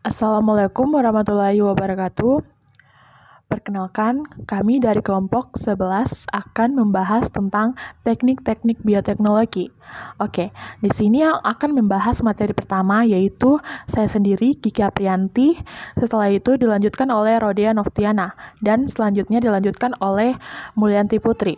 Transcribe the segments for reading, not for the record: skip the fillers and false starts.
Assalamualaikum warahmatullahi wabarakatuh. Perkenalkan, kami dari kelompok 11 akan membahas tentang teknik-teknik bioteknologi. Oke, di sini yang akan membahas materi pertama yaitu saya sendiri, Kiki Aprianti. Setelah itu dilanjutkan oleh Rodia Noftiana dan selanjutnya dilanjutkan oleh Mulyanti Putri.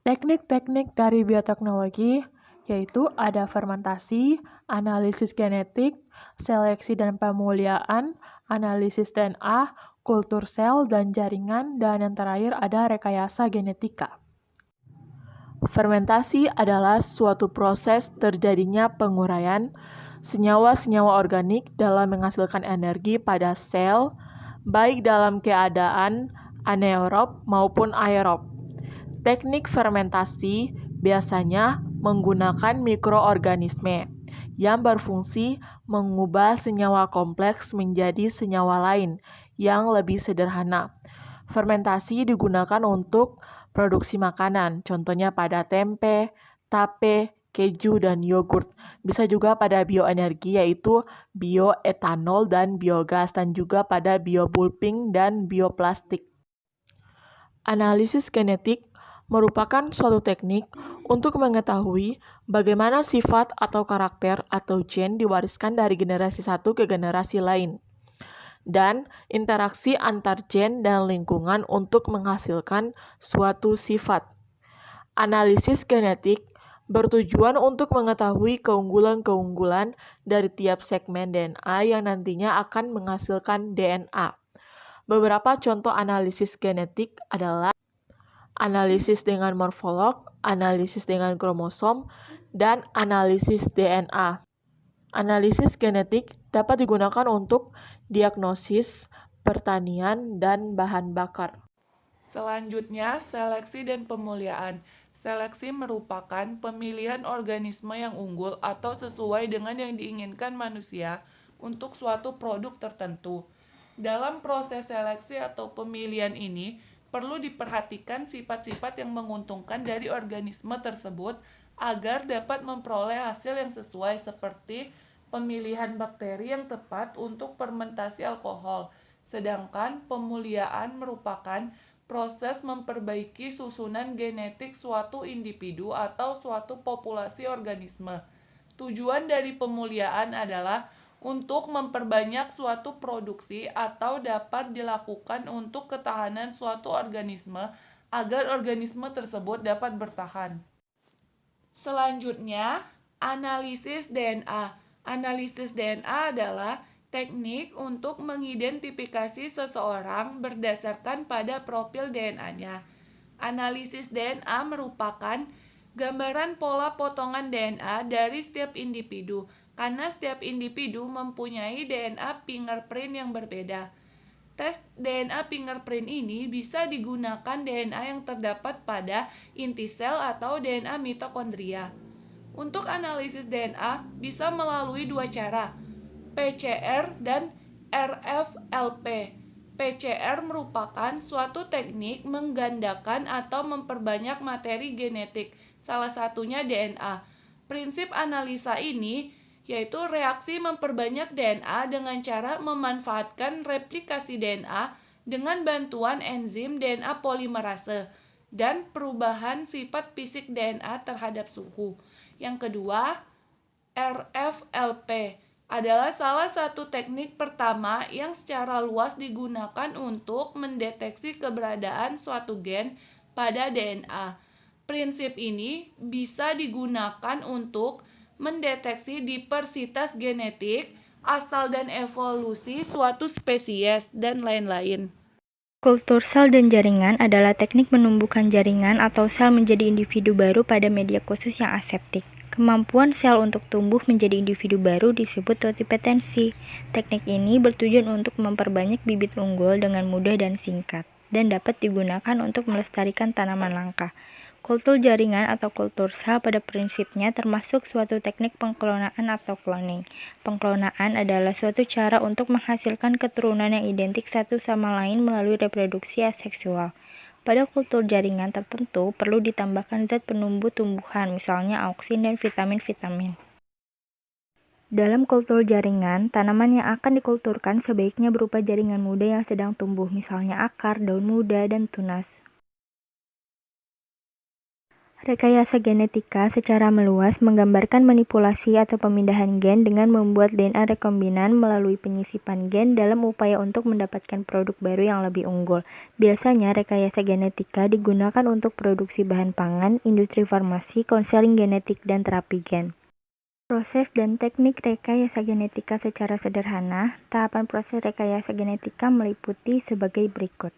Teknik-teknik dari bioteknologi yaitu ada fermentasi, analisis genetik, seleksi dan pemuliaan, analisis DNA, kultur sel dan jaringan, dan yang terakhir ada rekayasa genetika. Fermentasi adalah suatu proses terjadinya penguraian senyawa-senyawa organik dalam menghasilkan energi pada sel, baik dalam keadaan anaerob maupun aerob. Teknik fermentasi biasanya menggunakan mikroorganisme yang berfungsi mengubah senyawa kompleks menjadi senyawa lain yang lebih sederhana. Fermentasi digunakan untuk produksi makanan, contohnya pada tempe, tape, keju, dan yogurt. Bisa juga pada bioenergi yaitu bioetanol dan biogas, dan juga pada biobulking dan bioplastik. Analisis genetik merupakan suatu teknik untuk mengetahui bagaimana sifat atau karakter atau gen diwariskan dari generasi satu ke generasi lain, dan interaksi antar gen dan lingkungan untuk menghasilkan suatu sifat. Analisis genetik bertujuan untuk mengetahui keunggulan-keunggulan dari tiap segmen DNA yang nantinya akan menghasilkan DNA. Beberapa contoh analisis genetik adalah analisis dengan morfolog, analisis dengan kromosom, dan analisis DNA. Analisis genetik dapat digunakan untuk diagnosis, pertanian, dan bahan bakar. Selanjutnya, seleksi dan pemuliaan. Seleksi merupakan pemilihan organisme yang unggul atau sesuai dengan yang diinginkan manusia untuk suatu produk tertentu. Dalam proses seleksi atau pemilihan ini, perlu diperhatikan sifat-sifat yang menguntungkan dari organisme tersebut agar dapat memperoleh hasil yang sesuai, seperti pemilihan bakteri yang tepat untuk fermentasi alkohol. Sedangkan pemuliaan merupakan proses memperbaiki susunan genetik suatu individu atau suatu populasi organisme. Tujuan dari pemuliaan adalah untuk memperbanyak suatu produksi atau dapat dilakukan untuk ketahanan suatu organisme agar organisme tersebut dapat bertahan. Selanjutnya, analisis DNA. Analisis DNA adalah teknik untuk mengidentifikasi seseorang berdasarkan pada profil DNA-nya. Analisis DNA merupakan gambaran pola potongan DNA dari setiap individu, karena setiap individu mempunyai DNA fingerprint yang berbeda. Tes DNA fingerprint ini bisa digunakan DNA yang terdapat pada inti sel atau DNA mitokondria. Untuk analisis DNA bisa melalui dua cara, PCR dan RFLP. PCR merupakan suatu teknik menggandakan atau memperbanyak materi genetik, salah satunya DNA. Prinsip analisa ini yaitu reaksi memperbanyak DNA dengan cara memanfaatkan replikasi DNA dengan bantuan enzim DNA polimerase dan perubahan sifat fisik DNA terhadap suhu. Yang kedua, RFLP adalah salah satu teknik pertama yang secara luas digunakan untuk mendeteksi keberadaan suatu gen pada DNA. Prinsip ini bisa digunakan untuk mendeteksi diversitas genetik, asal dan evolusi suatu spesies, dan lain-lain. Kultur sel dan jaringan adalah teknik menumbuhkan jaringan atau sel menjadi individu baru pada media khusus yang aseptik. Kemampuan sel untuk tumbuh menjadi individu baru disebut totipetensi. Teknik ini bertujuan untuk memperbanyak bibit unggul dengan mudah dan singkat, dan dapat digunakan untuk melestarikan tanaman langka. Kultur jaringan atau kultur sel pada prinsipnya termasuk suatu teknik pengklonaan atau cloning. Pengklonaan adalah suatu cara untuk menghasilkan keturunan yang identik satu sama lain melalui reproduksi aseksual. Pada kultur jaringan tertentu perlu ditambahkan zat penumbuh tumbuhan, misalnya auksin dan vitamin-vitamin. Dalam kultur jaringan, tanaman yang akan dikulturkan sebaiknya berupa jaringan muda yang sedang tumbuh, misalnya akar, daun muda, dan tunas. Rekayasa genetika secara meluas menggambarkan manipulasi atau pemindahan gen dengan membuat DNA rekombinan melalui penyisipan gen dalam upaya untuk mendapatkan produk baru yang lebih unggul. Biasanya, rekayasa genetika digunakan untuk produksi bahan pangan, industri farmasi, konseling genetik, dan terapi gen. Proses dan teknik rekayasa genetika secara sederhana. Tahapan proses rekayasa genetika meliputi sebagai berikut.